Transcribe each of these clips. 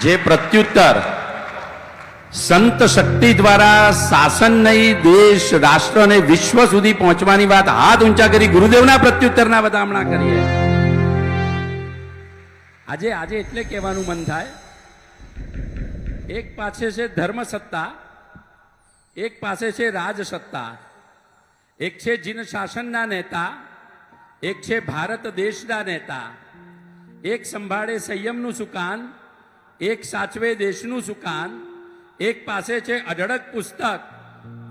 જે પ્રત્યુત્તર સંત શક્તિ દ્વારા શાસન નહીં દેશ રાષ્ટ્ર અને વિશ્વ સુધી પહોંચવાની વાત હાથ ઊંચા કરી ગુરુદેવના પ્રત્યુત્તરના વધામણા કરીએ. આજે આજે એટલે કહેવાનું મન થાય, એક પાસે છે ધર્મ સત્તા, એક પાસે છે રાજ સત્તા, એક છે જીન શાસનના નેતા, એક છે ભારત દેશના નેતા. એક સંભાળે સંયમનું સુકાન, એક સાચવે દેશનું સુકાન. એક પાસે છે અઢળક પુસ્તક,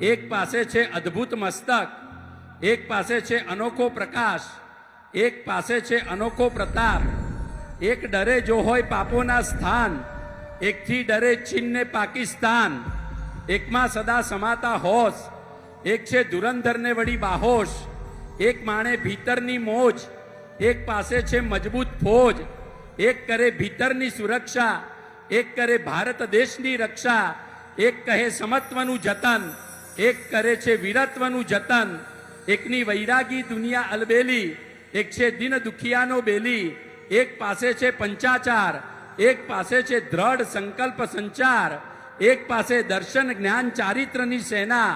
એક પાસે છે અદ્ભુત મસ્તક. એક પાસે છે અનોખો પ્રકાશ, એક પાસે છે અનોખો પ્રતાપ. એક ડરે જો હોય પાપોના સ્થાન, એકથી ડરે ચીન ને પાકિસ્તાન. એકમાં સદા સમાતા હોશ, એક છે ધુરંધરને વળી બાહોશ. એક માણે ભીતરની મોજ, એક પાસે છે મજબૂત ફોજ. એક કરે ભીતરની સુરક્ષા, એક કરે ભારત દેશની રક્ષા. એક કહે સમત્વનું જતન, એક કરે છે વીરત્વનું જતન. એકની વૈરાગી દુનિયા અલબેલી, એક છે દિન દુખિયાનો બેલી. એક પાસે છે પંચાચાર, એક પાસે છે દ્રઢ સંકલ્પ સંચાર. એક પાસે દર્શન જ્ઞાન ચારિત્રની સેના,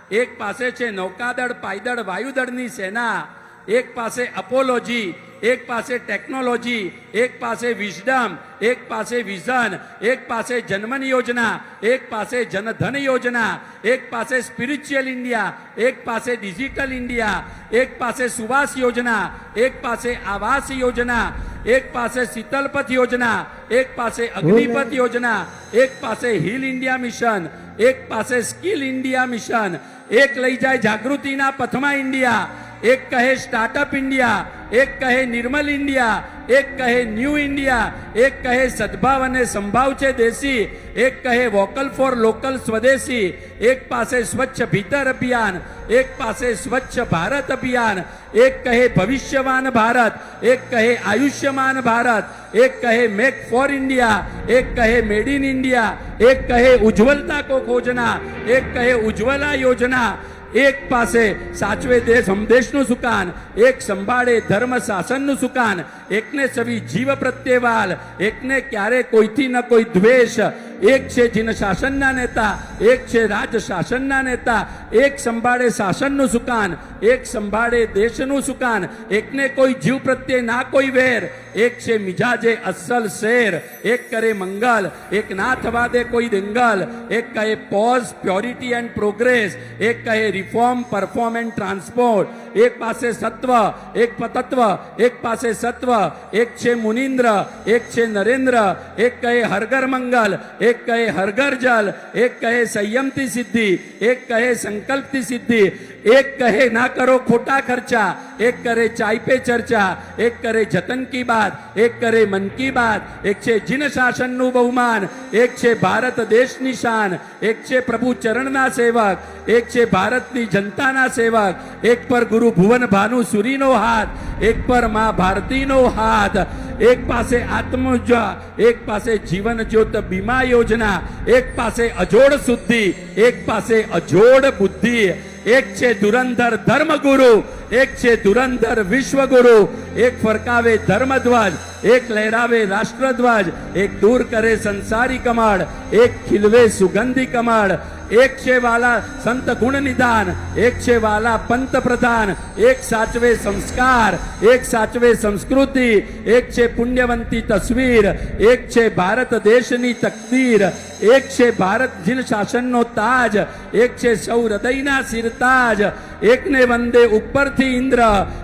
એક પાસે છે નૌકાદળ પાયદળ વાયુદળની સેના. એક પાસે અપોલોજી, એક પાસે ટેકનોલોજી, એક પાસે વિઝડમ, એક પાસે વિઝન. એક પાસે જન્મન યોજના, એક પાસે જનધન યોજના. એક પાસે સ્પિરિચ્યુઅલ ઇન્ડિયા, એક પાસે ડિજિટલ ઇન્ડિયા. એક પાસે સુવાસ યોજના, એક પાસે આવાસ યોજના. એક પાસે શીતલપથ યોજના, એક પાસે અગ્નિપથ યોજના. એક પાસે હિલ ઇન્ડિયા મિશન, એક પાસે સ્કિલ ઇન્ડિયા મિશન. એક લઈ જાય જાગૃતિના પથમાં ઇન્ડિયા, એક કહે સ્ટાર્ટઅપ ઇન્ડિયા, એક કહે નિર્મલ ઇન્ડિયા, એક કહે ન્યૂ ઇન્ડિયા. એક કહે સદભાવ અને સંભાવ છે દેશી, એક કહે વોકલ ફોર લોકલ સ્વદેશી. એક પાસે સ્વચ્છ ભીતર અભિયાન, એક પાસે સ્વચ્છ ભારત અભિયાન. એક કહે ભવિષ્યવાન ભારત, એક કહે આયુષ્યમાન ભારત. એક કહે મેક ફોર ઇન્ડિયા, એક કહે મેડ ઇન ઇન્ડિયા. એક કહે ઉજ્જવલતા કો ખોजना, એક કહે ઉજ્જવલા યોજના. એક પાસે સાચવે દેશ હમદેશનું સુકાન, એક સંભાળે ધર્મ શાસનનું સુકાન. એકને સવી જીવ પ્રત્યે વાલ, એકને ક્યારે કોઈથી ન કોઈ દ્વેષ. એક છે જીન શાસનના નેતા, એક છે રાજ શાસનના નેતા. એક સંભાળે શાસનનું સુકાન, એક સંભાળે દેશનું સુકાન. એકને કોઈ જીવ પ્રત્યે ના કોઈ વેર, એક છે મિજાજે અસલ શેર. એક કરે મંગલ, એક ના થવા દે કોઈ દંગલ. એક કહે પોઝ પ્યોરિટી એન્ડ પ્રોગ્રેસ, એક કહે રિફોર્મ પરફોર્મ એન્ડ ટ્રાન્સપોર્ટ. એક પાસે સત્વ, એક તત્વ, એક પાસે સત્વ. એક છે મુનિન્દ્ર, એક છે નરેન્દ્ર. એક કહે હરઘર મંગલ, એક કહે હરઘર જલ. એક કહે સંયમથી સિદ્ધિ, એક કહે સંકલ્પથી સિદ્ધિ. એક કહે ના કરો ખોટા ખર્ચા, એક કરે ચાય પે ચર્ચા. એક કરે જતન કી બાત, એક કરે મન કી બાત. એક છે જીન શાસનનું બહુમાન, એક છે ભારત દેશની શાન. એક છે પ્રભુ ચરણના સેવક, એક છે ભારતની જનતાના સેવક. એક પર ગુરુ ભુવન ભાનુ સુરીનો હાથ, એક પર મા ભારતીનો હાથ. એક પાસે આત્મજ્વા, એક પાસે જીવન જ્યોત બીમા યોજના. એક પાસે અજોડ શુદ્ધિ, એક પાસે અજોડ બુદ્ધિ. એક છે ધુરંધર ધર્મગુરુ, એક છે ધુરંધર વિશ્વગુરુ. એક ફરકાવે ધર્મધ્વજ, એક લહેરાવે રાષ્ટ્રધ્વજ. એક દૂર કરે સંસારી કમળ, એક ખીલવે સુગંધી કમળ. એક છે વાલા સંત ગુણ નિદાન, એક છે વાલા પંત પ્રધાન. એક સાચવે સંસ્કાર, એક સાચવે સંસ્કૃતિ. એક છે પુણ્યવંતી તસવીર, એક છે ભારત દેશની તકદીર. એક છે ભારત જીન શાસનનો તાજ, એક છે સૌ હૃદયના સિરતાજ. એકને વંદે ઉપરથી ઇન્દ્ર,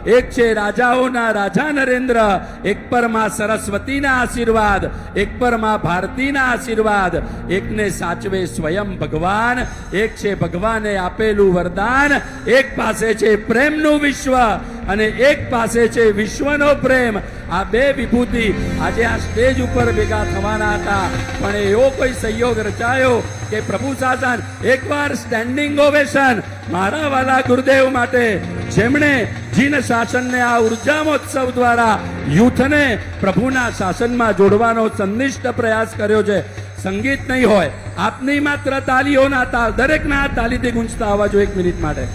એક છે રાજાઓના રાજા નરેન્દ્ર. એક પર માં સરસ્વતીના આશીર્વાદ, એક પર માં ભારતીના આશીર્વાદ. એકને સાચવે સ્વયં ભગવાન, એક છે ભગવાને આપેલું વરદાન. એક પાસે છે પ્રેમનું વિશ્વ અને એક પાસે છે વિશ્વનો પ્રેમ. આ બે વિભૂતિ આજે આ સ્ટેજ ઉપર ભેગા થવાના હતા, પણ એવો કોઈ સહયોગ રચાયો કે પ્રભુ શાસન. એકવાર સ્ટેન્ડિંગ ઓવેશન મારા વાલા ગુરુદેવ માટે, જેમણે જીન શાસનને આ ઉર્જા મહોત્સવ દ્વારા યુથને પ્રભુના શાસનમાં જોડવાનો સંનિષ્ઠ પ્રયાસ કર્યો છે. સંગીત નહીં હોય, આપની માત્ર તાલીઓના તાલ દરેકના તાલીથી ગુંજતા આવવા જો 1 મિનિટ માટે.